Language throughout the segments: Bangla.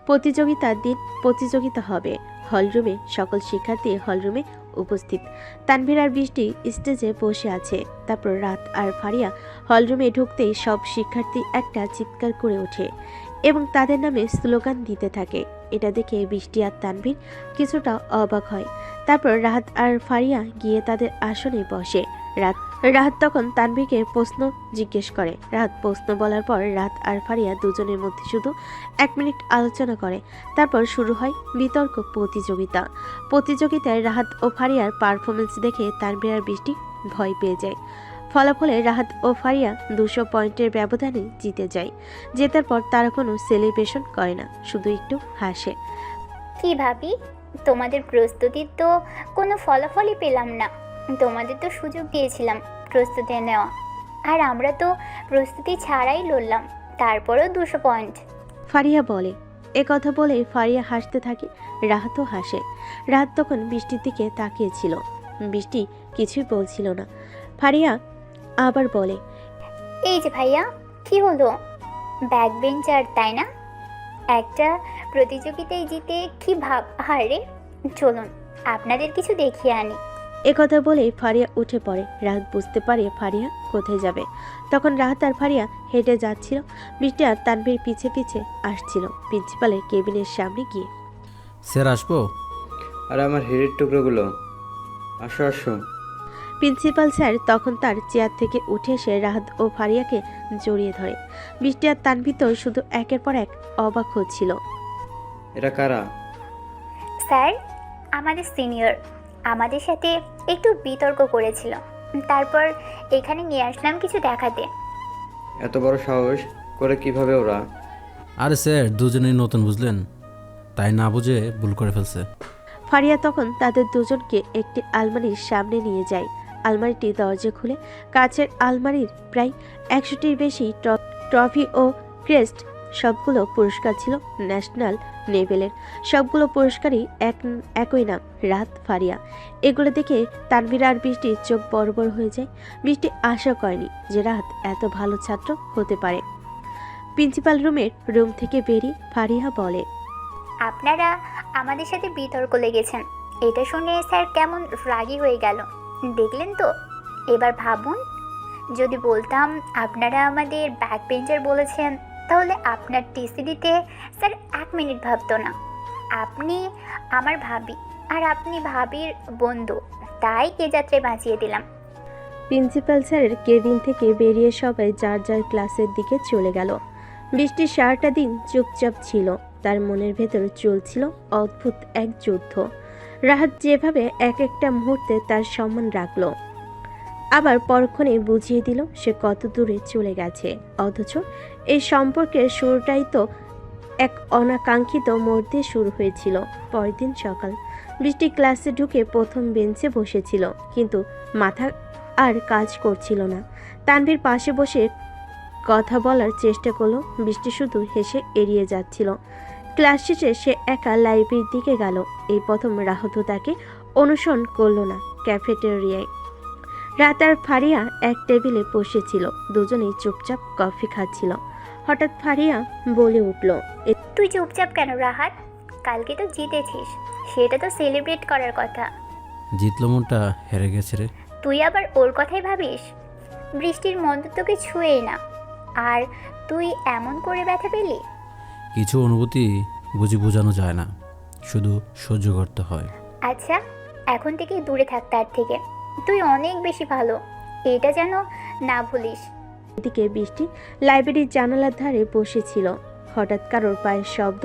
প্রতিযোগিতার দিন প্রতিযোগিতা হবে। হলরুমে সকল শিক্ষার্থী হলরুমে উপস্থিত। তানভীর আর বৃষ্টি স্টেজে বসে আছে। তারপর রাত আর ফারিয়া হলরুমে ঢুকতেই সব শিক্ষার্থী একটা চিৎকার করে ওঠে এবং তাদের নামে স্লোগান দিতে থাকে। এটা দেখে বৃষ্টি আর তানভীর কিছুটা অবাক হয়। তারপর রাত আর ফারিয়া গিয়ে তাদের আসনে বসে। রাত তখন তানভীরকে প্রশ্ন জিজ্ঞেস করে। রাত প্রশ্ন বলার পর রাত আর ফারিয়া দুজনের মধ্যে শুধু 1 মিনিট আলোচনা করে। তারপর শুরু হয় বিতর্ক প্রতিযোগিতা। প্রতিযোগিতায় রাহাত ও ফারিয়ার পারফরমেন্স দেখে তানভীর আর বৃষ্টি ভয় পেয়ে যায়। ফলাফলে রাহাত ও ফারিয়া 200 পয়েন্টের ব্যবধানে জিতে যায়। জেতার পর তারা কোনো সেলিব্রেশন করে না, শুধু একটু হাসে। কি ভাবি, তোমাদের প্রস্তুতির তো কোনো ফলাফলই পেলাম না। তোমাদের তো সুযোগ দিয়েছিলাম প্রস্তুতি নেওয়া, আর আমরা তো প্রস্তুতি ছাড়াই লড়লাম, তারপরও 200 পয়েন্ট। ফারিয়া বলে। কথা বলে ফারিয়া হাসতে থাকে, রাহাতও হাসে। রাহাত তখন বৃষ্টির দিকে তাকিয়েছিল। বৃষ্টি কিছুই বলছিল না। ফারিয়া আবার বলে, এই যে ভাইয়া, কি হলো? ব্যাক বেঞ্চার তাই না? একটা প্রতিযোগিতায় জিতে কি ভাব? আরে চলুন আপনাদের কিছু দেখিয়ে আনি। কথা বলে ফারিয়া উঠে পড়ে। রাহাত বুঝতে পারে ফারিয়া কোথায় যাবে। তখন রাহাত আর ফারিয়া হেঁটে যাচ্ছিল। বৃষ্টি আর তানভীর পিছে পিছে আসছিল প্রিন্সিপালের কেবিনের সামনে গিয়ে। স্যার আসবো? আর আমার হেডের টুকরোগুলো, আসো আসো। প্রিন্সিপাল স্যার তখন তার চেয়ার থেকে উঠে এসে রাহাত ও ফারিয়াকে জড়িয়ে ধরে। বৃষ্টি আর তানভীর তো শুধু একের পর এক অবাক হচ্ছিল। এরা কারা? স্যার, আমাদের সিনিয়র আমাদের সাথে একটু বিতর্ক করেছিল, তারপর এখানে নিয়ে আসলাম কিছু দেখাতে। এত বড় সাহস করে কিভাবে ওরা? আরে স্যার, দুজনেই নতুন বুঝলেন, তাই না বুঝে ভুল করে ফেলছে। ফারিয়া তখন তাদের দুজনকে একটি আলমারির সামনে নিয়ে যায়। আলমারিটি দরজা খুলে কাচের আলমারির প্রায় 100টির বেশি ট্রফি ও ক্রেস্ট, সবগুলো পুরস্কার ছিল ন্যাশনাল লেভেলের। সবগুলো পুরস্কারই একই নাম, রাত ফারিয়া। এগুলো দেখে তানভীর আর বৃষ্টির চোখ বড় বড় হয়ে যায়। বৃষ্টি আশা করেনি যে রাত এত ভালো ছাত্র হতে পারে। প্রিন্সিপাল রুম থেকে বেরিয়ে ফারিয়া বলে, আপনারা আমাদের সাথে বিতর্ক লেগেছেন, এটা শুনে স্যার কেমন রাগী হয়ে গেল দেখলেন তো। এবার ভাবুন, যদি বলতাম আপনারা আমাদের ব্যাক বেঞ্চার বলেছেন, তাহলে আপনার টিসি দিতে স্যার 1 মিনিট ভাবতো না। আপনি আমার ভাবি আর আপনি ভাবির বন্ধু, তাই এ যাত্রায় বাঁচিয়ে দিলাম। প্রিন্সিপাল স্যারের কেবিন থেকে বেরিয়ে সবাই যার যার ক্লাসের দিকে চলে গেল। বৃষ্টির সারাটা দিন চুপচাপ ছিল। তার মনের ভেতর চলছিল অদ্ভুত এক যুদ্ধ। রাহাত যেভাবে এক একটা মুহূর্তে তার সম্মান রাখল, আবার পরক্ষণে বুঝিয়ে দিল সে কত দূরে চলে গেছে। অথচ এই সম্পর্কের শুরুটাই তো এক অনাকাঙ্ক্ষিত মোড় দিয়ে শুরু হয়েছিল। পরের দিন সকাল, বৃষ্টি ক্লাসে ঢুকে প্রথম বেঞ্চে বসেছিল, কিন্তু মাথা আর কাজ করছিল না। তানভীর পাশে বসে কথা বলার চেষ্টা করলো, বৃষ্টি শুধু হেসে এড়িয়ে যাচ্ছিল। ক্লাস শেষে সে একা লাইব্রেরির দিকে গেল। এই প্রথম রাহাত তাকে অনুসরণ করলো না। ক্যাফেটেরিয়ায় রাত আর ফারিয়া এক টেবিলে বসেছিল, দুজনেই চুপচাপ কফি খাচ্ছিল। হঠাৎ ফারিয়া বলে উঠল, তুই চুপচাপ কেন রাহাত? কালকে তো জিতেছিস, সেটা তো সেলিব্রেট করার কথা। জিতলো মনটা হেরে গেছে রে। তুই আবার ওর কথাই ভাবিস? বৃষ্টির মন তো তোকে ছুঁয়েই না, আর তুই এমন করে ব্যথা পেলি। কিছু অনুভূতি বুঝি বোঝানো যায় না, শুধু সহ্য করতে হয়। আচ্ছা, এখন থেকে দূরে থাক তার থেকে। তুই অনেক বেশি ভালো, এটা যেন না ভুলিস। এদিকে বৃষ্টি লাইব্রেরির জানালার ধারে বসেছিল। হঠাৎ কারোর পায়ের শব্দ,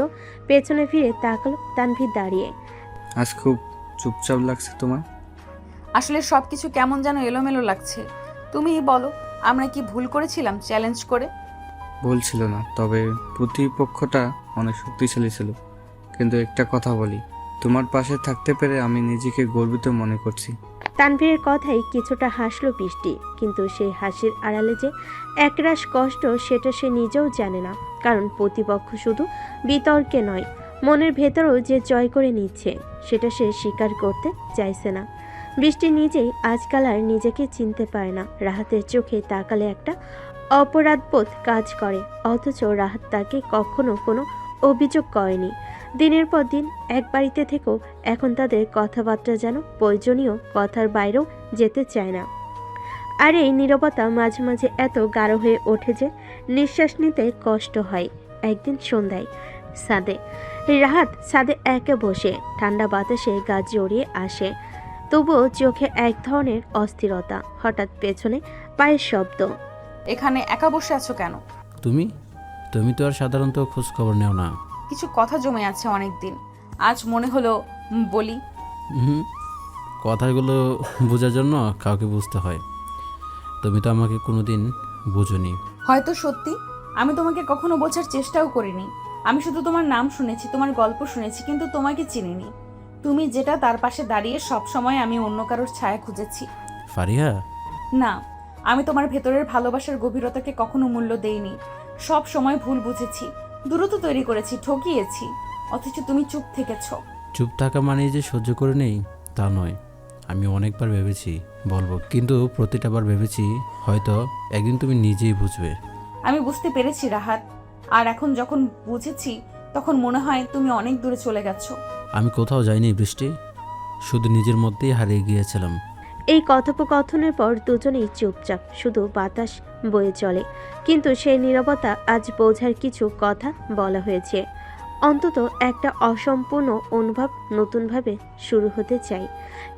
পেছনে ফিরে তাকালো। তানভীর দাঁড়িয়ে। আজ খুব চুপচাপ লাগছে তোমার। আসলে সব কিছু কেমন যেন এলোমেলো লাগছে। তুমিই বলো, আমরা কি ভুল করেছিলাম চ্যালেঞ্জ করে? ভুল ছিল না, তবে প্রতিপক্ষটা অনেক শক্তিশালী ছিল। কিন্তু একটা কথা বলি, তোমার পাশে থাকতে পেরে আমি নিজেকে গর্বিত মনে করছি। তানভীরের কথাই কিছুটা হাসলো বৃষ্টি, কিন্তু সেই হাসির আড়ালে যে একরাশ কষ্ট, সেটা সে নিজেও জানে না। কারণ প্রতিপক্ষ শুধু বিতর্কে নয়, মনের ভেতরেও যে জয় করে নিচ্ছে, সেটা সে স্বীকার করতে চাইছে না। বৃষ্টি নিজেই আজকাল আর নিজেকে চিনতে পারে না। রাহাতের চোখে তাকালে একটা অপরাধবোধ কাজ করে, অথচ রাহাত তাকে কখনো কোনো অভিযোগ করেনি। দিনের পর দিন এক বাড়িতে থেকেও এখন তাদের কথাবার্তা যেন প্রয়োজনীয় কথার বাইরেও যেতে চায় না। আর এই নীরবতা মাঝে মাঝে এত গাঢ় হয়ে ওঠে যে নিঃশ্বাস নিতে কষ্ট হয়। একদিন সন্ধ্যায় রাহাত ছাদে একা বসে, ঠান্ডা বাতাসে গা জড়িয়ে আসে। তবুও চোখে এক ধরনের অস্থিরতা। হঠাৎ পেছনে পায়ের শব্দ। এখানে একা বসে আছো কেন? তুমি তুমি তো আর সাধারণত খোঁজ খবর নেও না। কিছু কথা জমে আছে অনেক দিন, আজ মনে হলো বলি। হুম, কথাগুলো বোঝার জন্য কাউকে বুঝতে হয়। তুমি তো আমাকে কোনোদিন বোঝোনি। হয়তো সত্যি আমি তোমাকে কখনো বোঝার চেষ্টাও করিনি। আমি শুধু তোমার নাম শুনেছি, তোমার গল্প শুনেছি, কিন্তু তোমাকে চিনিনি। তুমি যেটা তার পাশে দাঁড়িয়ে সব সময় আমি অন্য কারোর ছায়া খুঁজেছি। ফারিহা, না, আমি তোমার ভেতরের ভালোবাসার গভীরতাকে কখনো মূল্য দেইনি। সব সময় ভুল বুঝেছি, দূরত্ব তৈরি করেছি, ঠকিয়েছি, অথচ তুমি চুপ থেকেছো। চুপ থাকা মানেই যে সহ্য করে নেই তা নয়। আমি অনেকবার ভেবেছি বলবো, কিন্তু প্রতিটা বার ভেবেছি হয়তো একদিন তুমি নিজেই বুঝবে। আমি বুঝতে পেরেছি রাহাত, আর এখন যখন বুঝেছি তখন মনে হয় তুমি অনেক দূরে চলে গেছো। আমি কোথাও যাইনি বৃষ্টি, শুধু নিজের মধ্যেই হারিয়ে গিয়েছিলাম। এই কথোপকথনের পর দুজনেই চুপচাপ, শুধু বাতাস বয়ে চলে। কিন্তু সেই নীরবতা আজ বোঝার কিছু কথা বলা হয়েছে। অন্তত একটা অসম্পূর্ণ অনুভব নতুনভাবে শুরু হতে চাই।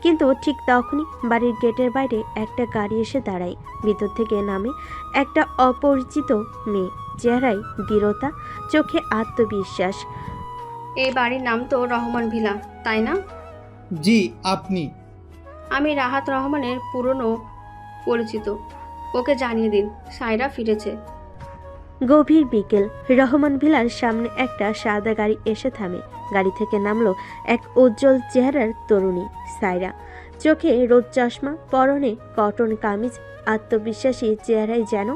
কিন্তু ঠিক তখনই বাড়ির গেটের বাইরে একটা গাড়ি এসে দাঁড়ায়। ভিতর থেকে নামে একটা অপরিচিত মেয়ে, চেহারায় দৃঢ়তা, চোখে আত্মবিশ্বাস। এই বাড়ির নাম তো রহমান ভিলা, তাই না? জি, আপনি? আমি রাহাত রহমানের পুরনো পরিচিত। ওকে জানিয়ে দিন সায়রা ফিরেছে। গভীর বিকেল, রহমান ভিলার সামনে একটা সাদা গাড়ি এসে থামে। গাড়ি থেকে নামলো এক উজ্জ্বল চেহারার তরুণী, সায়রা। চোখে রোদ চশমা, পরনে কটন কামিজ, আত্মবিশ্বাসী চেহারায় যেন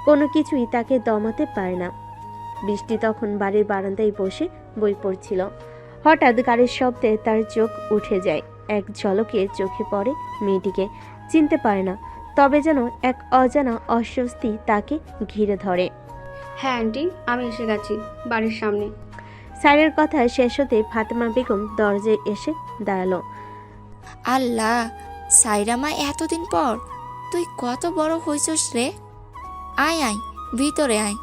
কোনো কিছুই তাকে দমাতে পারে না। বৃষ্টি তখন বাড়ির বারান্দায় বসে বই পড়ছিল। হঠাৎ গাড়ির শব্দে তার চোখ উঠে যায়। এক ঝলকে চোখে পড়ে মেয়েটিকে। চিনতে পারে না, তবে যেন এক অজানা অস্বস্তি তাকে ঘিরে ধরে। হ্যাঁ আন্টি, আমি এসে গেছি বাড়ির সামনে। স্যারের কথা শেষ হতে ফাতেমা বেগম দরজায় এসে দাঁড়ালো। আল্লাহ, সাইরা মা, এতদিন পর তুই কত বড় হইছস রে। আয় আয়, ভিতরে আয়।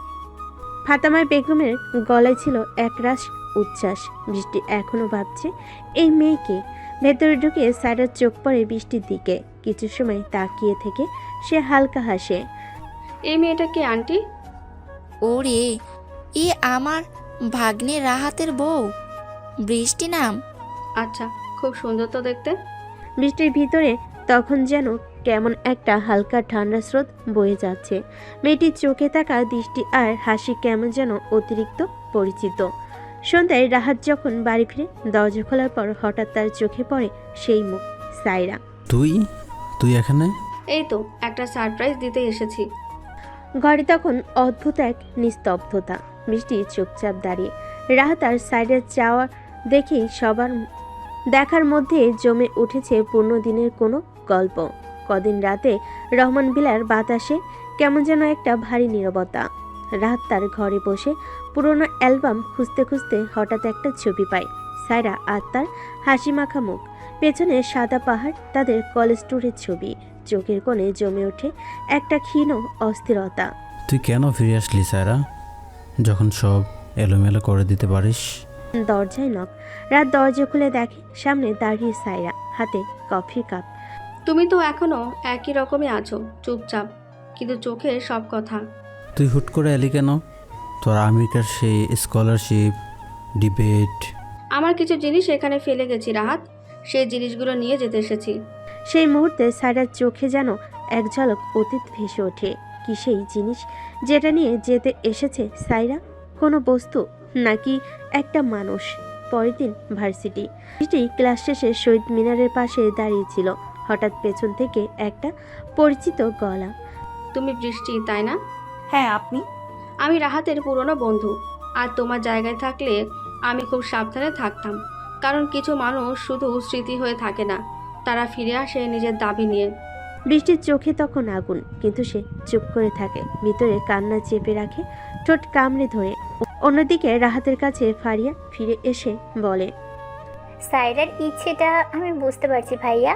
ফাতেমা বেগমের গলায় ছিল একরাশ উচ্ছ্বাস। বৃষ্টি এখনো ভাবছে এই মেয়েকে। ভেতরে ঢুকে স্যারের চোখ পড়ে বৃষ্টির দিকে। কিছু সময় তাকিয়ে থেকে সে হালকা হাসে। এই মেয়েটা কি আন্টি? ওরে, এ আমার ভাগ্নে রাহাতের বউ, বৃষ্টি নাম। আচ্ছা, খুব সুন্দর তো দেখতে। বৃষ্টির ভিতরে তখন যেন কেমন একটা হালকা ঠান্ডা স্রোত বয়ে যাচ্ছে। মেয়েটির চোখে থাকা দৃষ্টি আর হাসি কেমন যেন অতিরিক্ত পরিচিত। সন্ধ্যায় রাহাত যখন বাড়ি ফিরে দরজা খোলার পর হঠাৎ তার চোখে পড়ে সেই মুখ, সায়রা। তুই তুই এখানে? এই তো একটা সারপ্রাইজ দিতে এসেছি। ঘরে তখন অদ্ভুত এক নিস্তব্ধতা। বৃষ্টি চুপচাপ দাঁড়িয়ে। রাহাত আর সাইডের চাওয়া দেখেই সবার দেখার মধ্যে জমে উঠেছে পূর্ণ দিনের কোনো গল্প। কদিন রাতে রহমান ভিলার বাতাসে কেমন যেন একটা ভারী নীরবতা। রাত তার ঘরে বসে পুরনো অ্যালবাম খুঁজতে খুঁজতে হঠাৎ একটা ছবি পায়, সায়রা আর তার হাসি মাখা মুখ। পেছনে সাদা পাহাড়, তাদের কলেজ ট্যুরের ছবি। চোখের কোণে জমে ওঠে একটা ক্ষীণ অস্থিরতা। তুই কেন ফিরে আসলি সায়রা, যখন সব এলোমেলো করে দিতে পারিস? দরজায় নক। রাত দরজা খুলে দেখে সামনে দাঁড়িয়ে সায়রা, হাতে কফির কাপ। তুমি তো এখনো একই রকমই আছো, চুপচাপ, কিন্তু চোখে সব কথা। তুই হুট করে এলি কেন? তোর আমেরিকার সেই স্কলারশিপ, ডিবেট। আমার কিছু জিনিস এখানে ফেলে গেছি রাহাত, সেই জিনিসগুলো নিয়ে যেতে এসেছি। সেই মুহূর্তে সায়রার চোখে যেন এক ঝলক অতীত ভেসে ওঠে। কি সেই জিনিস যেটা নিয়ে যেতে এসেছে সায়রা? কোনো বস্তু নাকি একটা মানুষ? পরের দিন ভার্সিটি। ক্লাস শেষে শহীদ মিনারের পাশে দাঁড়িয়েছিল। হঠাৎ পেছন থেকে একটা পরিচিত গলা। তুমি বৃষ্টি, তাই না? হ্যাঁ, আপনি? আমি রাহাতের পুরনো বন্ধু। আর তোমার জায়গায় থাকলে আমি খুব সাবধানে থাকতাম, কারণ কিছু মানুষ শুধু স্মৃতি হয়ে থাকে না, তারা ফিরে আসে নিজের দাবি নিয়ে। বৃষ্টির চোখে তখন আগুন, কিন্তু সে চুপ করে থাকে। ভিতরে কান্না চেপে রাখে, ঠোঁট কামড়ে ধরে। অন্যদিকে রাহাতের কাছে ফারিয়া ফিরে এসে বলে, সাইরার ইচ্ছেটা আমি বুঝতে পারছি ভাইয়া।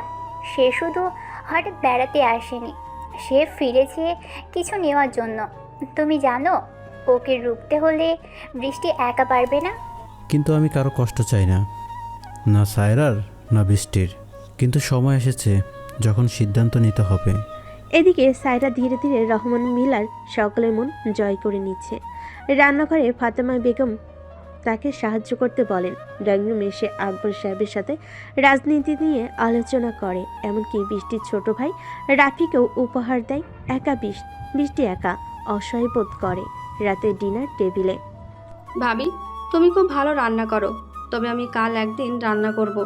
সে শুধু হঠাৎ বেড়াতে আসেনি, সে ফিরেছে কিছু নেওয়ার জন্য। তুমি জানো ওকে রুখতে হলে বৃষ্টি একা পারবে না। কিন্তু আমি কারো কষ্ট চাই না, না সায়রার না বৃষ্টির। কিন্তু সময় এসেছে যখন সিদ্ধান্ত নিতে হবে। এদিকে সায়রা ধীরে ধীরে রহমান মিলার সকলের মন জয় করে নিচ্ছে। রান্নাঘরে ফাতেমা বেগম তাকে সাহায্য করতে বলেন। ড্রয়িং রুমে সে আকবর সাহেবের সাথে রাজনীতি নিয়ে আলোচনা করে। এমনকি বৃষ্টির ছোট ভাই রাফিকেও উপহার দেয়। একা বৃষ্টি একা অসহায় বোধ করে রাতের ডিনার টেবিলে। ভাবি, তুমি খুব ভালো রান্না করো, তবে আমি কাল একদিন রান্না করব।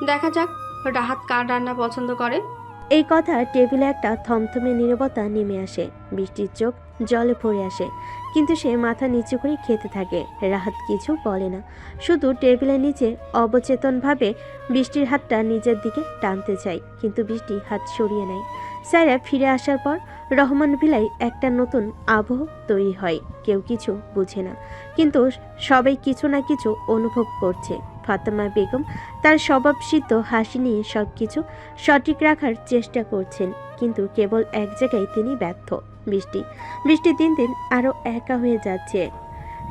দেখা যাক রাহাত কার রান্না পছন্দ করে। এই কথা টেবিলে একটা থমথমে নীরবতা নেমে আসে। বৃষ্টির চোখ জলে ভরে আসে, কিন্তু সে মাথা নিচু করে খেতে থাকে। রাহাত কিছু বলে না, শুধু টেবিলের নিচে অবচেতনভাবে বৃষ্টির হাতটা নিজের দিকে টানতে চায়, কিন্তু বৃষ্টি হাত সরিয়ে নেয়। সায়রা ফিরে আসার পর রহমান ভিলাই একটা নতুন আবহ তৈরি হয়। কেউ কিছু বুঝে না, কিন্তু সবাই কিছু না কিছু অনুভব করছে। ফাতেমা বেগম তার স্বভাবসিদ্ধ হাসি নিয়ে সব কিছু সঠিক রাখার চেষ্টা করছেন, কিন্তু কেবল এক জায়গায় তিনি ব্যর্থ। বৃষ্টি দিন দিন আরও একা হয়ে যাচ্ছে।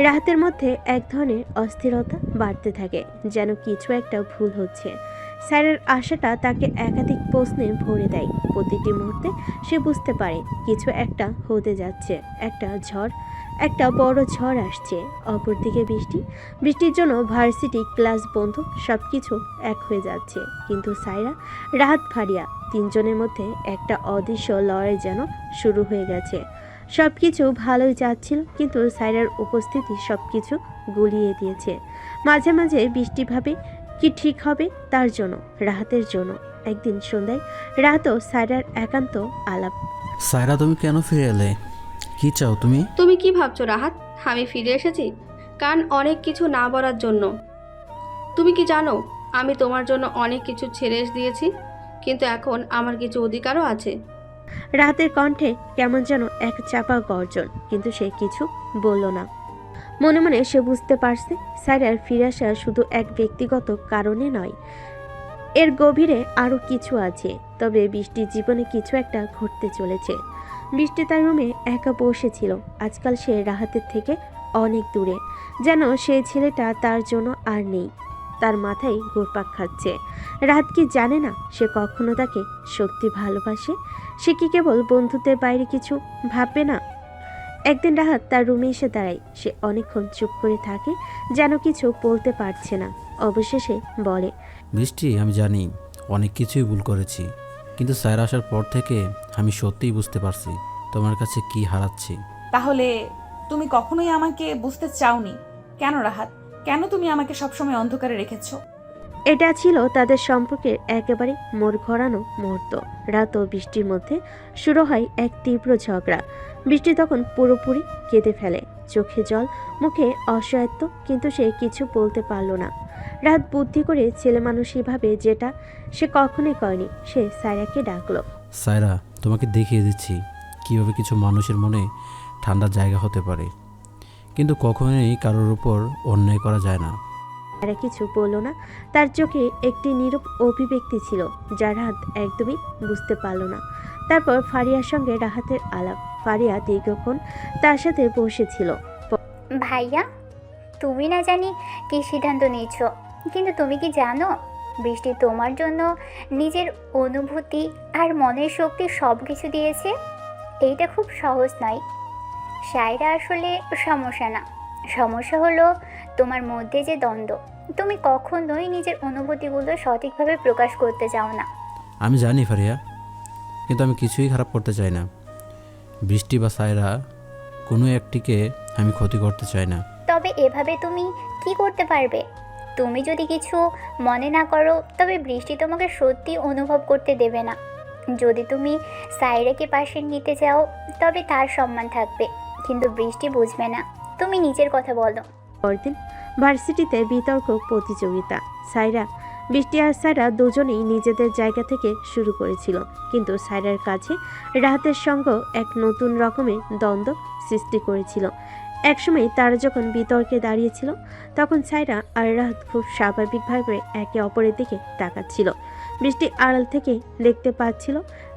রাহাতের মধ্যে এক ধরনের অস্থিরতা বাড়তে থাকে, যেন কিছু একটা ভুল হচ্ছে। স্যারের আশাটা তাকে একাধিক প্রশ্নে ভরে দেয়। প্রতিটি মুহূর্তে সে বুঝতে পারে কিছু একটা হতে যাচ্ছে, একটা বড় ঝড় আসছে। অপরদিকে বৃষ্টির জন্য ভার্সিটি ক্লাস বন্ধ, সব কিছু এক হয়ে যাচ্ছে। কিন্তু সায়রা, রাহাত, ফারিয়া তিনজনের মধ্যে একটা অদৃশ্য লড়াই যেন শুরু হয়ে গেছে। সব কিছু ভালোই যাচ্ছিল, কিন্তু সায়রার উপস্থিতি সব কিছু গুলিয়ে দিয়েছে। মাঝে মাঝে বৃষ্টি ভাবে কি ঠিক হবে তার জন্য, রাহাতের জন্য। একদিন সন্ধ্যায় রাহাত ও সায়রার একান্ত আলাপ। সায়রা, তুমি কেন ফিরে এলে? কি চাও তুমি? তুমি কি ভাবছো রাহাত আমি ফিরে এসেছি? কারণ অনেক কিছু না বলার জন্য। তুমি কি জানো আমি তোমার জন্য অনেক কিছু ছেড়ে দিয়েছি, কিন্তু এখন আমার কিছু অধিকারও আছে। রাহাতের কণ্ঠে কেমন যেন এক চাপা গর্জন, কিন্তু সে কিছু বলল না। মনে মনে সে বুঝতে পারছে সায়রার ফিরে আসা শুধু এক ব্যক্তিগত কারণে নয়, এর গভীরে আরও কিছু আছে। তবে বৃষ্টির জীবনে কিছু একটা ঘটতে চলেছে। বৃষ্টি তার রুমে একা বসেছিল। আজকাল সে রাহাতের থেকে অনেক দূরে, যেন সেই ছেলেটা তার জন্য আর নেই। তার মাথায় ঘুরপাক খাচ্ছে। রাহাত কি জানে না সে কখনো তাকে সত্যি ভালোবাসে? সে কি কেবল বন্ধুত্বের বাইরে কিছু ভাববে না? একদিন রাহাত তার রুমে এসে দাঁড়ায়। সে অনেকক্ষণ চুপ করে থাকে, যেন কিছু বলতে পারছে না। অবশেষে বলে, বৃষ্টি, আমি জানি অনেক কিছুই ভুল করেছি, কিন্তু স্যার আসার পর থেকে আমি সত্যিই বুঝতে পারছি তোমার কাছে কি হারাচ্ছি। তাহলে তুমি কখনোই আমাকে বুঝতে চাওনি কেন রাহাত? কেন তুমি আমাকে সবসময় অন্ধকারে রেখেছো? এটা ছিল তাদের সম্পর্কের একেবারে মোড় ঘোরানো মুহূর্ত। রাত ও বৃষ্টির মধ্যে শুরু হয় এক তীব্র ঝগড়া। বৃষ্টি তখন পুরোপুরি কেঁদে ফেলে, চোখে জল, মুখে অসহায়ত্ব, কিন্তু সে কিছু বলতে পারল না। রাত বুদ্ধি করে ছেলে মানুষইভাবে যেটা সে কখনোই করেনি, সে সায়রাকে ডাকলো। সায়রা, তোমাকে দেখিয়ে দিচ্ছি কীভাবে কিছু মানুষের মনে ঠান্ডা জায়গা হতে পারে, কিন্তু কখনোই কারোর উপর অন্যায় করা যায় না। সায়রা কিছু বলল না। তার চোখে একটি নীরব অভিব্যক্তি ছিল, যা রাহাত একদমই বুঝতে পারল না। তারপর ফারিয়ার সঙ্গে রাহাতের আলাপ। ফারিয়া দীর্ঘক্ষণ তার সাথে বসেছিল। ভাইয়া, তুমি না জানি কি সিদ্ধান্ত নিচ্ছ, কিন্তু তুমি কি জানো বৃষ্টি তোমার জন্য নিজের অনুভূতি আর মনের শক্তি সব কিছু দিয়েছে? এইটা খুব সহজ নয়। সায়রা আসলে সমস্যা না, সমস্যা হলো তোমার মধ্যে যে দ্বন্দ্ব। তুমি কখনোই নিজের অনুভূতিগুলো সঠিকভাবে প্রকাশ করতে চাও না। আমি জানি ফারিয়া, কিন্তু আমি কিছুই খারাপ করতে চাই না। বৃষ্টি বা সায়রা কোনো একটিকে আমি ক্ষতি করতে চাই না। তবে এভাবে তুমি কি করতে পারবে? তুমি যদি কিছু মনে না করো, তবে বৃষ্টি তোমাকে সত্যি অনুভব করতে দেবে না। যদি তুমি সায়রাকে পাশে নিতে চাও, তবে তার সম্মান থাকবে, কিন্তু বৃষ্টি বুঝবে না। তুমি নিজের কথা বলো। পরদিন ভার্সিটিতে বিতর্ক প্রতিযোগিতা। বৃষ্টি আর সায়রা দুজনেই নিজেদের জায়গা থেকে শুরু করেছিল, কিন্তু সায়রার কাছে রাহাতের সঙ্গ এক নতুন রকমের দ্বন্দ্ব সৃষ্টি করেছিল। একসময় তারা যখন বিতর্কে দাঁড়িয়েছিল তখন সাইরা আর রাহাত খুব স্বাভাবিকভাবে একে অপরের দিকে তাকাচ্ছিল। বৃষ্টি আড়াল থেকে দেখতে পাচ্ছিল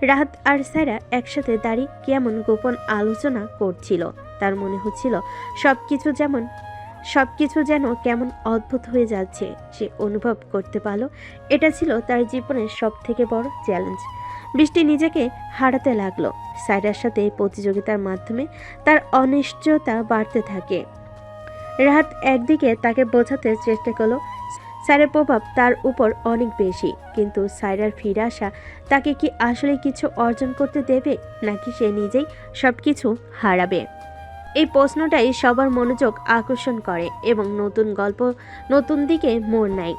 রাহাত আর সাইরা একসাথে দাঁড়িয়ে কেমন গোপন আলোচনা করছিল। তার মনে হচ্ছিল সবকিছু যেন কেমন অদ্ভুত হয়ে যাচ্ছে। সে অনুভব করতে পারল এটা ছিল তার জীবনের সবথেকে বড় চ্যালেঞ্জ। বৃষ্টি নিজেকে হারাতে লাগলো। সাইরার সাথে এই প্রতিযোগিতার মাধ্যমে তার অনিশ্চয়তা বাড়তে থাকে। রাহাত একদিকে তাকে বোঝাতে চেষ্টা করলো সাইরার প্রভাব তার উপর অনেক বেশি, কিন্তু সাইরার ফিরে আসা তাকে কি আসলে কিছু অর্জন করতে দেবে, নাকি সে নিজেই সবকিছু হারাবে? এই প্রশ্নটাই সবার মনোযোগ আকর্ষণ করে এবং নতুন গল্প নতুন দিকে মোড় নেয়।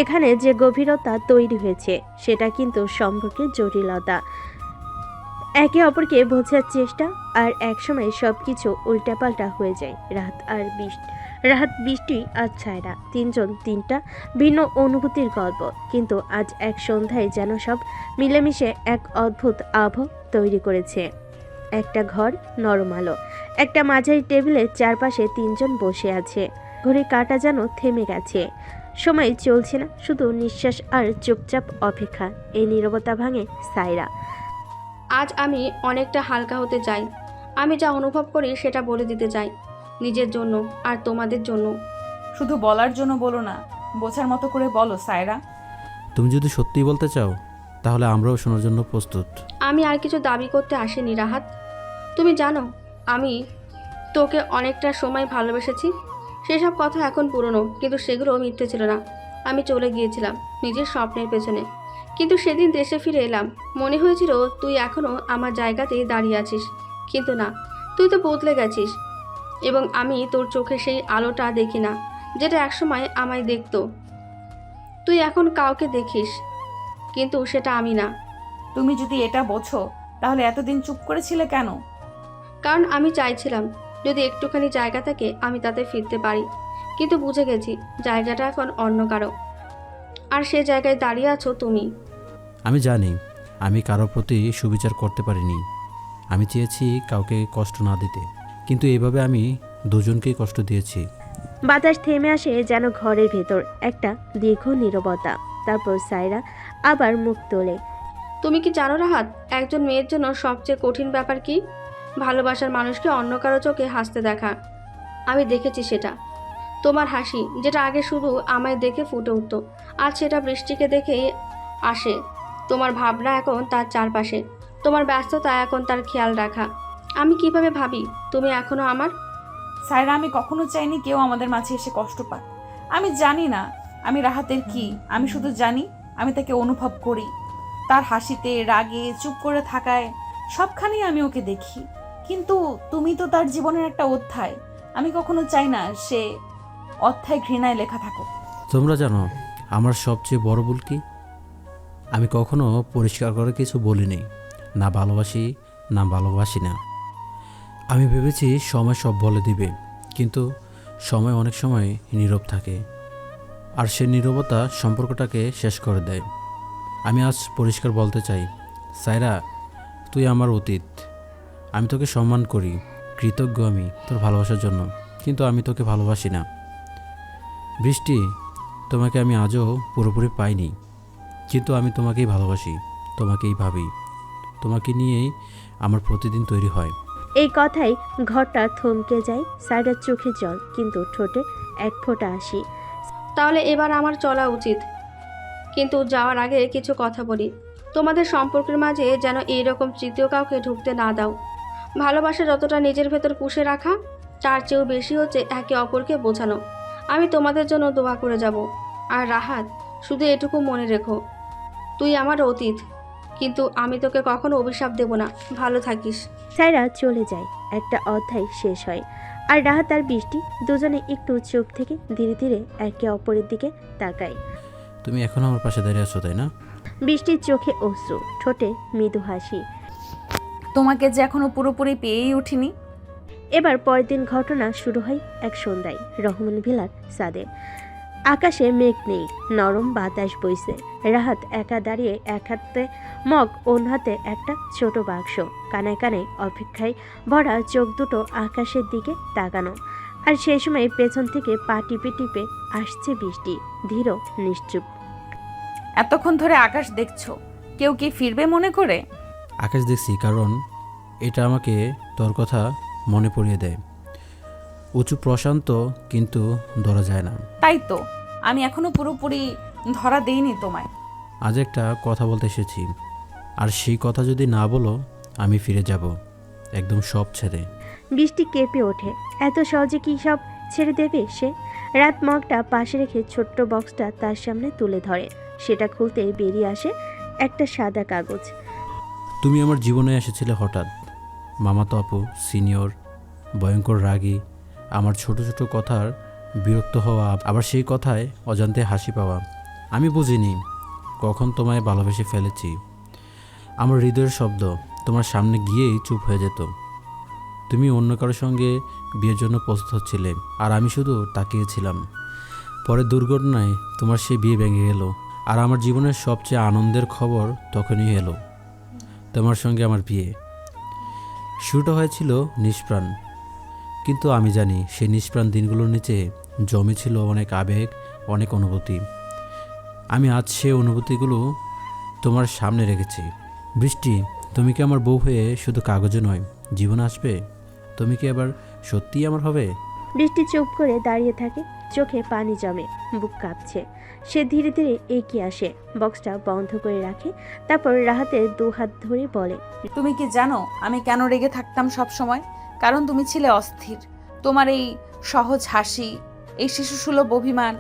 এখানে যে গভীরতা তৈরি হয়েছে সেটা কিন্তু সম্পর্কের জটিলতা, একে অপরকে বোঝার চেষ্টা, আর একসময় সবকিছু উল্টাপাল্টা হয়ে যায়। রাহাত, বৃষ্টি আর ছায়রা তিনজন তিনটা ভিন্ন অনুভূতির গল্প, কিন্তু আজ এক সন্ধ্যায় যেন সব মিলেমিশে এক অদ্ভুত আবহ তৈরি করেছে। একটা ঘর, নরম আলো, একটা মাঝারি টেবিলের চারপাশে তিনজন বসে আছে। ঘড়ি কাঁটা যেন থেমে গেছে, সময় চলছে না, শুধু নিঃশ্বাস আর চুপচাপ অপেক্ষা। এই নীরবতা ভাঙে সাইরা। আজ আমি অনেকটা হালকা হতে চাই। আমি যা অনুভব করি সেটা বলে দিতে চাই, নিজের জন্য আর তোমাদের জন্য। শুধু বলার জন্য বলো না, বোঝার মতো করে বলো সায়রা। তুমি যদি সত্যিই বলতে চাও তাহলে আমরাও শোনার জন্য প্রস্তুত। আমি আর কিছু দাবি করতে আসিনি রাহাত। তুমি জানো আমি তোকে অনেকটা সময় ভালোবেসেছি। সেসব কথা এখন পুরনো, কিন্তু সেগুলো মিথ্যে ছিল না। আমি চলে গিয়েছিলাম নিজের স্বপ্নের পেছনে, কিন্তু সেদিন দেশে ফিরে এলাম, মনে হয়েছিল তুই এখনও আমার জায়গাতেই দাঁড়িয়ে আছিস। কিন্তু না, তুই তো বদলে গেছিস এবং আমি তোর চোখে সেই আলোটা দেখি না যেটা একসময় আমায় দেখতো। তুই এখন কাউকে দেখিস, কিন্তু সেটা আমি না। তুমি যদি এটা বোঝো তাহলে এতদিন চুপ করেছিলে কেন? কারণ আমি চাইছিলাম যদি একটুখানি জায়গা থাকে আমি তাতে ফিরতে পারি, কিন্তু বুঝে গেছি জায়গাটা এখন অন্য কারো, আর সে জায়গায় দাঁড়িয়ে আছো তুমি। আমি জানি আমি কারোর প্রতি সুবিচার করতে পারিনি। আমি চেয়েছি কাউকে কষ্ট না দিতে, কিন্তু এভাবে আমি দুজনকেই কষ্ট দিয়েছি। বাতাস থেমে আসে যেন ঘরের ভেতর, একটা দীর্ঘ নীরবতা। তারপর সাইরা আবার মুখ তোলে। তুমি কি জানো রাহাত, একজন মেয়ের জন্য সবচেয়ে কঠিন ব্যাপার কি? ভালোবাসার মানুষকে অন্য কারো চোখে হাসতে দেখা। আমি দেখেছি সেটা। তোমার হাসি যেটা আগে শুধু আমায় দেখে ফুটে উঠত, আজ সেটা বৃষ্টিকে দেখেই আসে। তোমার ভাবনা এখন তার চারপাশে, তোমার ব্যস্ততা এখন তার খেয়াল রাখা। আমি কিভাবে ভাবি তুমি এখনো আমার। সায়রা, আমি কখনো চাইনি কেউ আমাদের মাঝে এসে কষ্ট পাক। আমি জানি না আমি রাহাতের কি, আমি শুধু জানি আমি তাকে অনুভব করি। তার হাসিতে, রাগে, চুপ করে থাকায়, সবখানেই আমি ওকে দেখি। কিন্তু তুমি তো তার জীবনের একটা অধ্যায়। আমি কখনো চাই না সে অধ্যায় ঘৃণায় লেখা থাকুক। তোমরা জানো আমার সবচেয়ে বড় ভুল কি? আমি কখনো পরিষ্কার করে কিছু বলিনি, না ভালোবাসি না ভালোবাসি না। আমি ভেবেছি সময় সব বলে দিবে, কিন্তু সময় অনেক সময় নীরব থাকে, আর সে নীরবতা সম্পর্কটাকে শেষ করে দেয়। আমি আজ পরিষ্কার বলতে চাই, সায়রা, তুই আমার অতীত। আমি তোকে সম্মান করি, কৃতজ্ঞ আমি তোর ভালোবাসার জন্য, কিন্তু আমি তোকে ভালোবাসি না। বৃষ্টি, তোমাকে আমি আজও পুরোপুরি পাইনি, কিন্তু আমি তোমাকেই ভালোবাসি, তোমাকেই ভাবি, তোমাকে নিয়েই আমার প্রতিদিন তৈরি হয়। এই কথাই ঘরটা থমকে যায়। সাইরার চোখে জল, কিন্তু ঠোঁটে এক ফোঁটা হাসি। তাহলে এবার আমার চলা উচিত, কিন্তু যাওয়ার আগে কিছু কথা বলি। তোমাদের সম্পর্কের মাঝে যেন এইরকম তৃতীয় কাউকে ঢুকতে না দাও। ভালোবাসা যতটা নিজের ভেতর পুষে রাখা, তার চেয়েও বেশি হচ্ছে একে অপরকে বোঝানো। আমি তোমাদের জন্য দোয়া করে যাব। আর রাহাত, শুধু এটুকু মনে রেখো, তুই আমার অতীত, কিন্তু আমি তোকে কখনো অভিশাপ দেব না। ভালো থাকিস। সাইরা চলে যায়, একটা অধ্যায় শেষ হয়। আর রাহাত আর বৃষ্টি দুজনে একটু চুপ থেকে ধীরে ধীরে একে অপরের দিকে তাকায়। তুমি এখন আমার পাশে দাঁড়িয়ে আছো, তাই না? বৃষ্টির চোখে অশ্রু, ঠোঁটে মৃদু হাসি। তোমাকে যে এখনো পুরোপুরি পেয়েই উঠিনি। এবার পরের দিন ঘটনা শুরু হয় এক সন্ধ্যায় রহমান ভিলার সাদে। আকাশে মেঘ নেই, নরম বাতাস বইছে। রাহাত একা দাঁড়িয়ে, এক হাতে মগ, অন্য হাতে একটা ছোট বাক্স, কানে কানে অপেক্ষায় ভরা, চোখ দুটো আকাশের দিকে তাকানো। আর সেই সময় পেছন থেকে পা টিপে টিপে আসছে বৃষ্টি, ধীর নিশ্চুপ। এতক্ষণ ধরে আকাশ দেখছো, কেউ কি ফিরবে মনে করে? আকাশ দেখছি কারণ এটা আমাকে তোর কথা মনে পড়িয়ে দেয়। উঁচু প্রশান্ত, কিন্তু ধরা যায় না। তাই তো, আমি এখনো পুরোপুরি ধরা দেইনি তোমায়। আজ একটা কথা বলতে এসেছি, আর সেই কথা যদি না বলো আমি ফিরে যাব, একদম সব ছেড়ে। বৃষ্টি কেঁপে ওঠে। এত সহজে কি সব ছেড়ে দেবে সে? রাত মগটা পাশে রেখে ছোট্ট বক্সটা তার সামনে তুলে ধরে। সেটা খুলতে বেরিয়ে আসে একটা সাদা কাগজ। তুমি আমার জীবনে এসেছিলে হঠাৎ, মামাতো আপু, সিনিয়র, ভয়ঙ্কর রাগী, আমার ছোট ছোট কথার বিরক্ত হওয়া, আবার সেই কথায় অজান্তে হাসি পাওয়া। আমি বুঝিনি কখন তোমায় ভালোবেসে ফেলেছি। আমার হৃদয়ের শব্দ তোমার সামনে গিয়েই চুপ হয়ে যেত। তুমি অন্য কারোর সঙ্গে বিয়ের জন্য প্রস্তুত হচ্ছিলে, আর আমি শুধু তাকিয়েছিলাম। পরে দুর্ঘটনায় তোমার সেই বিয়ে ভেঙে গেল, আর আমার জীবনের সবচেয়ে আনন্দের খবর তখনই এলো, তোমার সঙ্গে আমার বিয়ে। শুরুটা হয়েছিল নিষ্প্রাণ, কিন্তু আমি জানি সেই নিষ্প্রাণ দিনগুলোর নিচে জমেছিল অনেক আবেগ, অনেক অনুভূতি। আমি আজ সে অনুভূতিগুলো তোমার সামনে রেখেছি। বৃষ্টি, তুমি কি আমার বউ হয়ে শুধু কাগজে নয়, জীবনে আসবে? তুমি কি আবার সত্যিই আমার হবে? বৃষ্টি চুপ করে দাঁড়িয়ে থাকে, চোখে পানি জমে, বুক কাঁপছে। সে ধীরে ধীরে এগিয়ে আসে, বক্সটা বন্ধ করে রাখে, তারপর রাহাতের দু হাত ধরে বলে, তুমি কি জানো আমি কেন রেগে থাকতাম সব সময়? কারণ তুমি ছিলে অস্থির। তোমার এই সহজ হাসি, এই শিশুসুলভ অভিমান,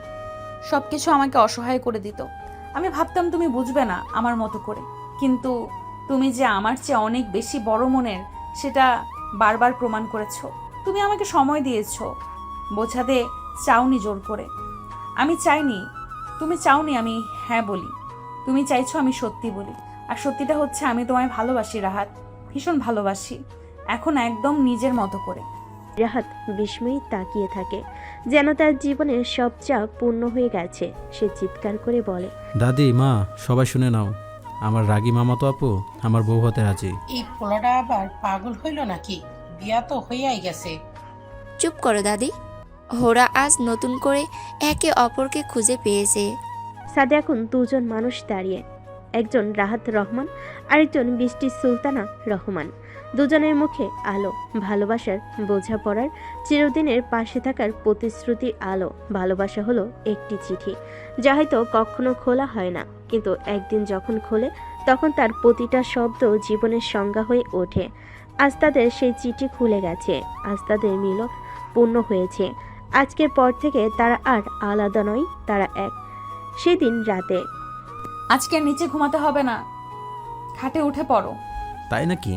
সবকিছু আমাকে অসহায় করে দিত। আমি ভাবতাম তুমি বুঝবে না আমার মতো করে, কিন্তু তুমি যে আমার চেয়ে অনেক বেশি বড় মনের সেটা বারবার প্রমাণ করেছো। তুমি আমাকে সময় দিয়েছো, বোঝাতে চাওনি জোর করে। আমি চাইনি, তুমি চাওনি আমি হ্যাঁ বলি, তুমি চাইছো আমি সত্যি বলি। আর সত্যিটা হচ্ছে আমি তোমায় ভালোবাসি রাহাত, ভীষণ ভালোবাসি, এখন একদম নিজের মতো করে। রাহাত বিস্ময়ে তাকিয়ে থাকে, যেন তার জীবনের সব চাপ পূর্ণ হয়ে গেছে। সে চিৎকার করে বলে, দাদি, মা, সবাই শুনে নাও, আমার রাগী মামাতো আপু আমার বউ হতে রাজি। এই পোলাটা আবার পাগল হইল নাকি? বিয়া তো হইয়াই গেছে। চুপ করো দাদি, ওরা আজ নতুন করে একে অপরকে খুঁজে পেয়েছে। সাদে এখন দুজন মানুষ দাঁড়িয়ে, একজন রাহাত রহমান, আরেকজন বৃষ্টি সুলতানা রহমান। দুজনের মুখে আলো, ভালোবাসার, বোঝাপড়ার, চিরদিনের পাশে থাকার প্রতিশ্রুতির আলো। ভালোবাসা হলো একটি চিঠি, যা হয়তো কখনো খোলা হয় না, কিন্তু একদিন যখন খোলে তখন তার প্রতিটা শব্দ জীবনের সংজ্ঞা হয়ে ওঠে। আজ তাদের সেই চিঠি খুলে গেছে, আজ তাদের মিলন পূর্ণ হয়েছে। আজকের পর থেকে তারা আর আলাদা নয়, তারা এক। সেদিন রাতে, আজকে আর নিচে ঘুমাতে হবে না, খাটে উঠে পড়ো। তাই নাকি?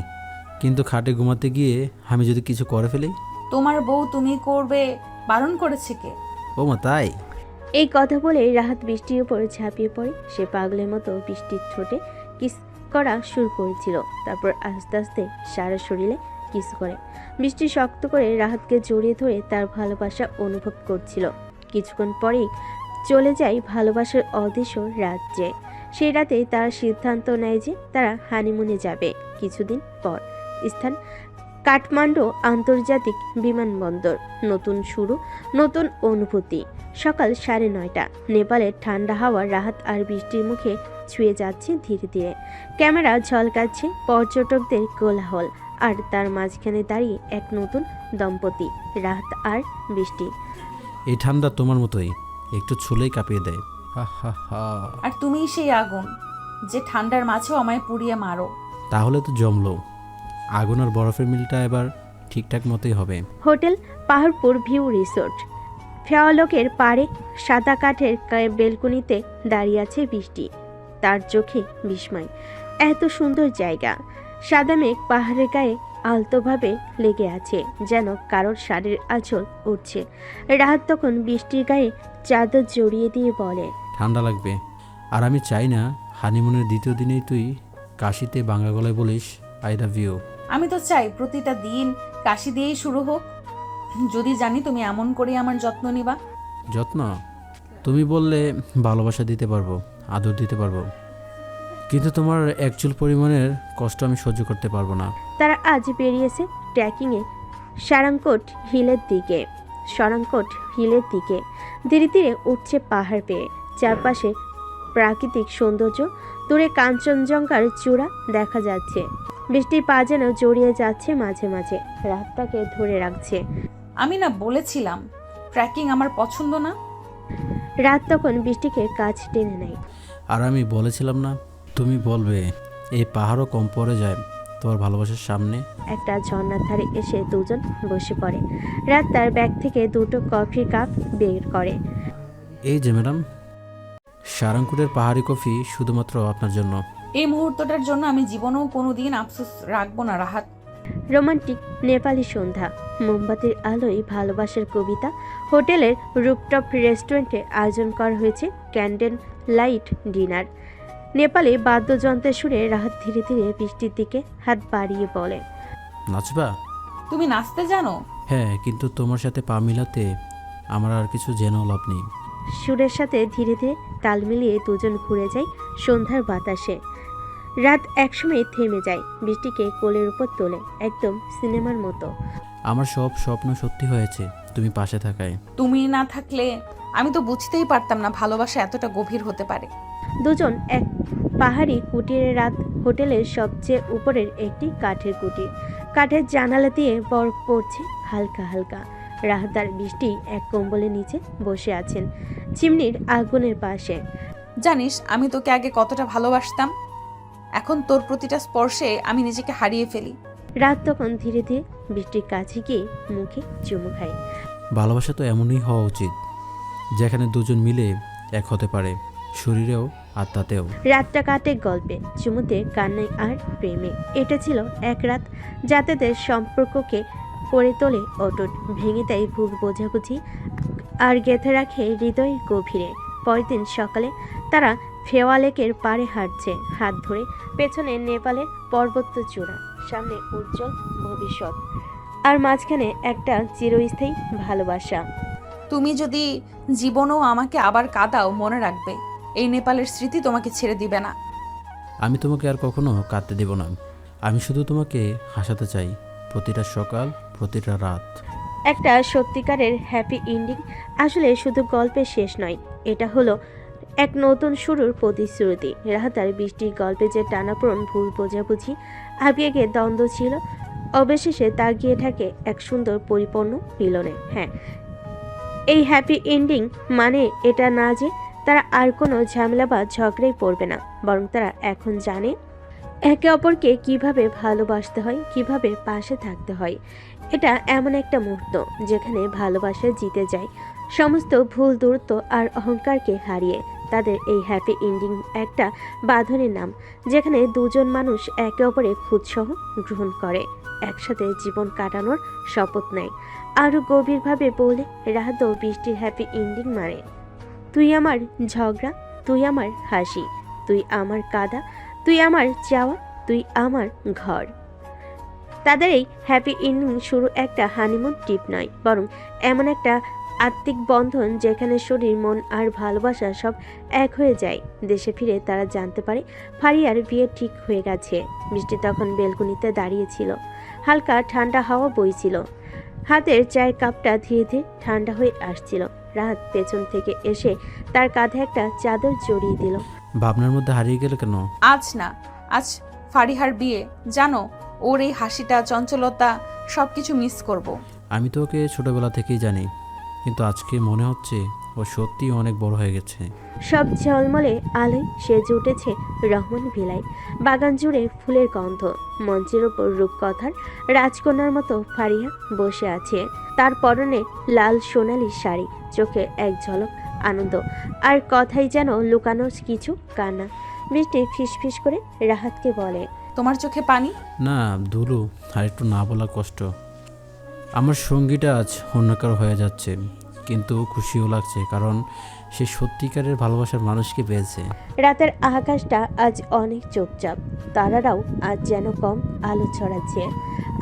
কিন্তু খাটে ঘুমাতে গিয়ে আমি যদি কিছু করে ফেলি? তোমার বউ তুমি করবে বারণ করেছে কে? ও মা, তাই? এই কথা বলে রাহাত বৃষ্টির উপর ঝাঁপিয়ে পড়ে। সে পাগলের মতো বৃষ্টির ঠোঁটে কিস করা শুরু করেছিল, তারপর আস্তে আস্তে সারা শরীরে কিস করে। বৃষ্টি শক্ত করে রাহাতকে জড়িয়ে ধরে তার ভালোবাসা অনুভব করছিল। কিছুক্ষণ পরেই চলে যায় ভালোবাসার অদৃশ্য রাজ্যে। সেই রাতেই তারা সিদ্ধান্ত নেয় যে তারা হানিমুনে যাবে। কিছুদিন পর, স্থান কাঠমান্ডু আন্তর্জাতিক বিমানবন্দর। নতুন শুরু, নতুন অনুভূতি। সকাল 9:30। নেপালের ঠান্ডা হাওয়া রাহাত আর বৃষ্টির মুখে ছুঁয়ে যাচ্ছে ধীরে ধীরে। ক্যামেরা ঝলকাচ্ছে, পর্যটকদের কোলাহল, আর তার মাঝখানে দাঁড়িয়ে এক নতুন দম্পতি, রাহাত আর বৃষ্টি। এই ঠান্ডা তোমার মতোই, একটু ছুলেই কাঁপিয়ে দেয়। হা হা হা। আর তুমিই সেই আগুন যে ঠান্ডার মাঝেও আমায় পুড়িয়ে মারো। তাহলে তো জমলো। আগুন আর বরফের মিলটা এবার ঠিকঠাক মতোই হবে। Hotel Paharpur view resort. ফেওয়ালকের পাড়ে সাদা কাঠের বেলকনিতে দাঁড়িয়ে আছে বৃষ্টি, তার চোখে বিস্ময়। এত সুন্দর জায়গা। সাদা মেঘ পাহাড়ের গায়ে আলতোভাবে লেগে আছে, যেন কারোর শাড়ির আঁচল উঠছে। রাহাত তখন বৃষ্টির গায়ে চাদর জড়িয়ে দিয়ে বলে, ঠান্ডা লাগবে। আর আমি চাই না হানিমুনের দ্বিতীয় দিনেই তুই কাশিতে বাংলা গলায় বলিস আই লাভ ইউ। আমি তো চাই প্রতিটা দিন কাশি দিয়েই শুরু হোক, যদি জানি তুমি এমন করে আমার যত্ন নিবা। যত্ন? তুমি বললে ভালোবাসা দিতে পারবো, আদর দিতে পারবো, কিন্তু তোমার অ্যাকচুয়াল পরিমাণের কষ্ট আমি সহ্য করতে পারবো না। তারা আজ বেরিয়েছে ট্রেকিংয়ে সারাংকোট হিলের দিকে। ধীরে ধীরে উঠছে পাহাড় পেয়ে, চারপাশে প্রাকৃতিক সৌন্দর্য, দূরে কাঞ্চনজঙ্ঘার চূড়া দেখা যাচ্ছে। বৃষ্টির পা যেন জড়িয়ে যাচ্ছে মাঝে মাঝে, রাতটাকে ধরে রাখছে। আমি না বলেছিলাম ট্রেকিং আমার পছন্দ না। রাত তখন বৃষ্টিকে কাছ টেনে নেয়। আর আমি বলেছিলাম না তুমি বলবে এই পাহাড়ও কম পড়ে যায় তোমার ভালোবাসার সামনে। একটা ঝর্ণার ধারে এসে দুজন বসে পড়ে। রাত তার ব্যাগ থেকে দুটো কফির কাপ বের করে। এই যে ম্যাডাম, সারাংকুটের পাহাড়ি কফি শুধুমাত্র আপনার জন্য। এই মুহূর্তটার জন্য আমি জীবনেও কোনোদিন আফসোস রাখবো না রাহাত। রোমান্টিক নেপালি সন্ধ্যা, মোমবাতির আলোয় ভালোবাসার কবিতা। হোটেলের রুপটপ রেস্টুরেন্টে আয়োজন করা হয়েছে ক্যান্ডেল লাইট ডিনার। নেপালি বাদ্যযন্ত্রের সুরে রাহাত ধীরে ধীরে বৃষ্টির দিকে হাত বাড়িয়ে বলে, নাচবা? তুমি নাচতে জানো? হ্যাঁ, কিন্তু তোমার সাথে পা মিলাতে আমার আর কিছু জেনেও লাভ নেই। সুরের সাথে ধীরে ধীরে তাল মিলিয়ে দুজন ঘুরে যায় সন্ধ্যার বাতাসে। রাত একসময় থেমে যায়, বৃষ্টিকে কোলের উপর তোলে, একদম সিনেমার মতো। আমার সব স্বপ্ন সত্যি হয়েছে তুমি পাশে থাকায়। তুমি না থাকলে আমি তো বুঝতেই পারতাম না ভালোবাসা এতটা গভীর হতে পারে। দুজন এক পাহাড়ি কুটিরে। রাত হোটেলের সবচেয়ে উপরের একটি কাঠের কুটির। কাঠের জানালা দিয়ে বরফ পড়ছে হালকা হালকা। রাহদার বৃষ্টি এক কম্বলের নিচে বসে আছেন চিমনির আগুনের পাশে। জানিস আমি তোকে আগে কতটা ভালোবাসতাম, এখন তোর প্রতিটা স্পর্শে আমি নিজেকে হারিয়ে ফেলি। রাত তখন ধীরে ধীরে বৃষ্টির কাছে গিয়ে মুখে চুমু খায়। ভালোবাসা তো এমনই হওয়া উচিত, যেখানে দুজন মিলে এক হতে পারে, শরীরেও আত্মাতেও। রাতটা কাটে গল্পে, চুমুতে, কান্নায় আর প্রেমে। এটা ছিল এক রাত যা তাদের সম্পর্ককে করে তোলে অটুট, ভেঙে দেয় ভুল বোঝাবুঝি আর গেঁথে রাখে হৃদয়ের গভীরে। পরের দিন সকালে তারা ফেওয়া লেকের পাড়ে হাঁটছে হাত ধরে। পেছনে নেপালের পর্বত চূড়া, সামনে উজ্জ্বল ভবিষ্যৎ, আর মাঝখানে একটা চিরস্থায়ী ভালোবাসা। তুমি যদি জীবনেও আমাকে আবার কাঁদাও, মনে রাখবে এই নেপালের স্মৃতি তোমাকে ছেড়ে দিবে না। আমি তোমাকে আর কখনো কাঁদতে দেব না, আমি শুধু তোমাকে হাসাতে চাই, প্রতিটা সকাল, প্রতিটা রাত। একটা সত্যিকারের হ্যাপি এন্ডিং আসলে শুধু গল্পের শেষ নয়, এটা হলো এক নতুন শুরুর প্রতিশ্রুতি। রাহাতার বৃষ্টির গল্পে যে টানাপোড়েন, ভুল বোঝাবুঝি, আবেগে দ্বন্দ্ব ছিল, অবশেষে তা গিয়ে থাকে এক সুন্দর পরিপূর্ণ মিলনে। হ্যাঁ, এই হ্যাপি এন্ডিং মানে এটা না যে তারা আর কোনো ঝামেলা বা ঝগড়ায় পড়বে না, বরং তারা এখন জানে একে অপরকে কিভাবে ভালোবাসতে হয়, কিভাবে পাশে থাকতে হয়। এটা এমন একটা মুহূর্ত যেখানে ভালোবাসা জিতে যায় সমস্ত ভুল, দূরত্ব আর অহংকারকে হারিয়ে। তাদের এই হ্যাপি এন্ডিং একটা বাঁধনের নাম, যেখানে দুজন মানুষ একে অপরের খুঁতসহ গ্রহণ করে, একসাথে জীবন কাটানোর শপথ নেয়। আরও গভীরভাবে বলে রাহাত বৃষ্টির হ্যাপি এন্ডিং মানে তুই আমার ঝগড়া, তুই আমার হাসি, তুই আমার কাঁদা, তুই আমার চাওয়া, তুই আমার ঘর। তাদের এই হ্যাপি এন্ডিং শুরু একটা হানিমুন ট্রিপ নয়, বরং এমন একটা আত্মিক বন্ধন যেখানে শরীর, মন আর ভালোবাসা সব এক হয়ে যায়। দেশে ফিরে তারা জানতে পারে ফারিয়ার বিয়ে ঠিক হয়ে গেছে। বৃষ্টি তখন বেলকনিতে দাঁড়িয়েছিল, হালকা ঠান্ডা হাওয়া বইছিল, হাতের চায়ের কাপটা ধীরে ধীরে ঠান্ডা হয়ে আসছিল। রাত পেছন থেকে এসে তার কাঁধে একটা চাদর জড়িয়ে দিল। ভাবনার মধ্যে হারিয়ে গেলে কেন? আজ না, আজ ফারিহার বিয়ে, জানো ওর এই হাসিটা, চঞ্চলতা সবকিছু মিস করব। আমি তো ওকে ছোটবেলা থেকেই জানি, কিন্তু আজকে মনে হচ্ছে ও সত্যিই অনেক বড় হয়ে গেছে। সব ঝলমলে আলোয় সেজে উঠেছে রহমান ভিলাই, বাগান জুড়ে ফুলের গন্ধ। মঞ্চের ওপর রূপকথার রাজকন্যার মতো ফারিয়া বসে আছে, তার পরনে লাল সোনালি শাড়ি, চোখে এক ঝলক আনন্দ, আর কথাই যেন লুকানো কিছু কান্না। বৃষ্টি ফিসফিস করে রাহাতকে বলে, তোমার চোখে পানি? না ধুলু, আর একটু না বলা কষ্ট। আমার সঙ্গীটা আজ অন্য কারো হয়ে যাচ্ছে, কিন্তু খুশিও লাগছে, কারণ সে সত্যিকারের ভালোবাসার মানুষকে পেয়েছে। রাতের আকাশটা আজ অনেক চুপচাপ, তারারাও আজ যেন কম আলো ছড়াচ্ছে,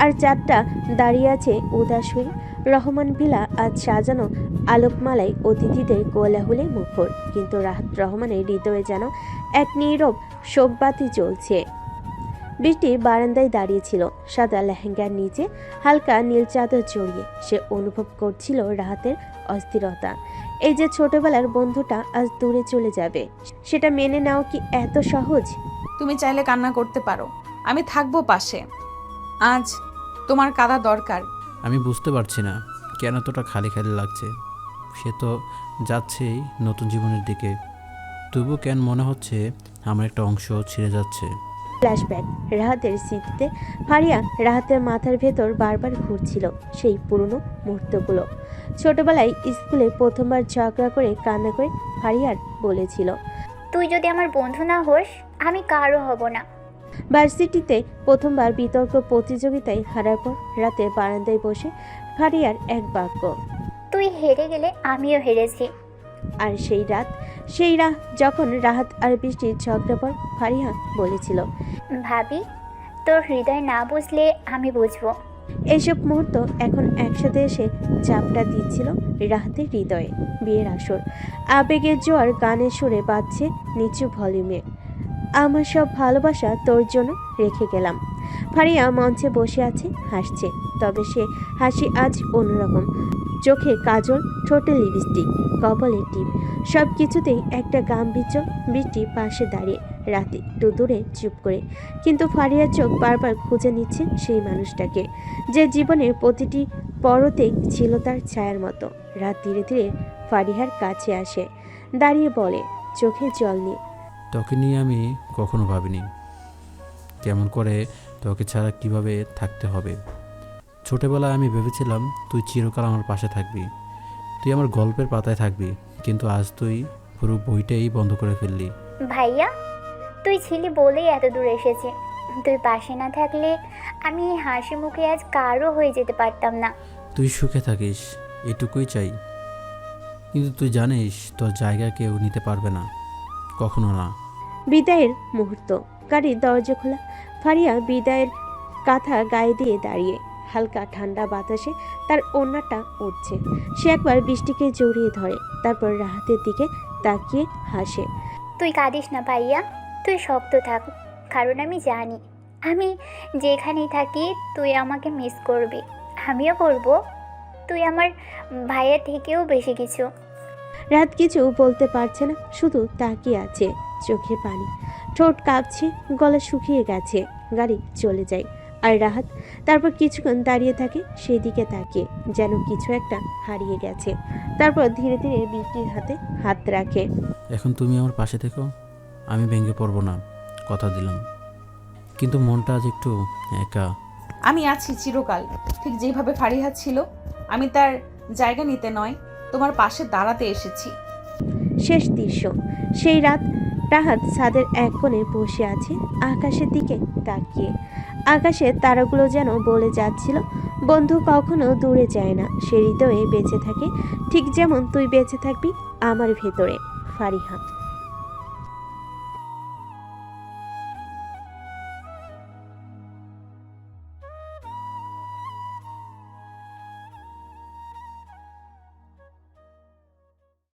আর চাঁদটা দাঁড়িয়ে আছে উদাস হয়ে। রহমান ভিলা আজ সাজানো আলোকমালায় অতিথিদের কোলাহলে মুখর, কিন্তু রাহাত রহমানের হৃদয়ে যেন এক নীরব শোকবাতি জ্বলছে। বৃষ্টি বারান্দায় দাঁড়িয়েছিল, সাদা লেহেঙ্গার নিচে হালকা নীল চাদর জড়িয়ে। সে অনুভব করছিল রাহাতের অস্থিরতা। এই যে ছোটবেলার বন্ধুটা আজ দূরে চলে যাবে, সেটা মেনে নাও কি এত সহজ? তুমি চাইলে কান্না করতে পারো, আমি থাকবো পাশে। আজ তোমার কাঁদা দরকার। আমি বুঝতে পারছি না কেন এতটা খালি খালি লাগছে। সে তো যাচ্ছেই নতুন জীবনের দিকে, তবু কেন মনে হচ্ছে আমার একটা অংশ ছিঁড়ে যাচ্ছে। ফ্ল্যাশব্যাক রাহাতের স্মৃতিতে ফারিয়া রাহাতের মাথার ভেতর বারবার ঘুরছিল সেই পুরনো মুহূর্তগুলো। ছোটবেলায় স্কুলে প্রথমবার ঝগড়া করে কান্না করে ফারিয়ার বলেছিল, তুই যদি আমার বন্ধু না হোস আমি কারো হব না। ভার্সিটিতে প্রথমবার বিতর্ক প্রতিযোগিতায় হারার পর রাতে বারান্দায় বসে ফারিয়ার এক বাক্য, তুই হেরে গেলে আমিও হেরেছি। আর সেই রাত যখন রাহাত আর বৃষ্টির ঝগড়া পর ফারিয়া বলেছিল, ভাবি তোর হৃদয় না বুঝলে আমি বুঝবো। এইসব মুহূর্ত এখন একসাথে এসে চাপটা দিচ্ছিল রাহাতের হৃদয়ে। বিয়ের আসর, আবেগের জোয়ার গানের সুরে বাজছে নিচু ভলিউমে। আমার সব ভালোবাসা তোর জন্য রেখে গেলাম। ফারিয়া মঞ্চে বসে আছে, হাসছে, তবে সে হাসি আজ অন্যরকম। চোখে কাজল, ঠোঁটে লিপস্টিক, কপালে টিপ, সব কিছুতেই একটা গাম্ভীর্য। বৃষ্টি পাশে দাঁড়িয়ে, রাতে একটু দূরে চুপ করে, কিন্তু ফারিয়ার চোখ বারবার খুঁজে নিচ্ছে সেই মানুষটাকে, যে জীবনের প্রতিটি পরতে ছিল তার ছায়ার মতো। রাত ধীরে ধীরে ফারিহার কাছে আসে, দাঁড়িয়ে বলে চোখে জল নিয়ে, তোকে নিয়ে আমি কখনো ভাবিনি কেমন করে তোকে ছাড়া কিভাবে থাকতে হবে। ছোটবেলায় আমি ভেবেছিলাম তুই চিরকাল আমার পাশে থাকবি, তুই আমার গল্পের পাতায় থাকবি, কিন্তু আজ তুই পুরো বইটাই বন্ধ করে ফেললি। ভাইয়া তুই ছিলি বলেই এত দূর এসেছি। তুই পাশে না থাকলে আমি এই হাসি মুখে আজ কারো হয়ে যেতে পারতাম না। তুই সুখে থাকিস এটুকুই চাই, কিন্তু তুই জানিস তোর জায়গা কেউ নিতে পারবে না, কখনো না। বিদায়ের মুহূর্ত, গাড়ির দরজা খোলা। ফারিয়া বিদায়ের কাঁথা গায়ে দিয়ে দাঁড়িয়ে, হালকা ঠান্ডা বাতাসে তার ওড়নাটা উঠছে। সে একবার বৃষ্টিকে জড়িয়ে ধরে, তারপর রাহাতের দিকে তাকিয়ে হাসে। তুই কাঁদিস না ভাইয়া, তুই শক্ত থাক, কারণ আমি জানি আমি যেখানেই থাকি তুই আমাকে মিস করবি, আমিও করব। তুই আমার ভাইয়ের থেকেও বেশি কিছু। রাত কিছু বলতে পারছে না, শুধু তাকিয়ে আছে, চোখে পানি, ঠোঁট কাঁপছে, গলা শুকিয়ে গেছে। গাড়ি চলে যায় আর রাহাত তারপর কিছুক্ষণ দাঁড়িয়ে থাকে সেই দিকে তাকিয়ে, যেন কিছু একটা হারিয়ে গেছে। তারপর ধীরে ধীরে বৃষ্টির হাতে হাত রাখে। এখন তুমি আমার পাশে থেকো, আমি ভেঙে পড়বো না, কথা দিলাম। কিন্তু মনটা আজ একটু একা। আমি আছি চিরকাল, ঠিক যেভাবে ফারিহা ছিল। আমি তার জায়গা নিতে নয়, তোমার পাশে দাঁড়াতে এসেছি। শেষ দৃশ্য, সেই রাত রাহাত ছাদের এক কোণে বসে আছে, আকাশের দিকে তাকিয়ে। আকাশের তারাগুলো যেন বলে যাচ্ছিল, বন্ধু কখনো দূরে যায় না, সে হৃদয়ে বেঁচে থাকে, ঠিক যেমন তুই বেঁচে থাকবি আমার ভেতরে, ফারিহা।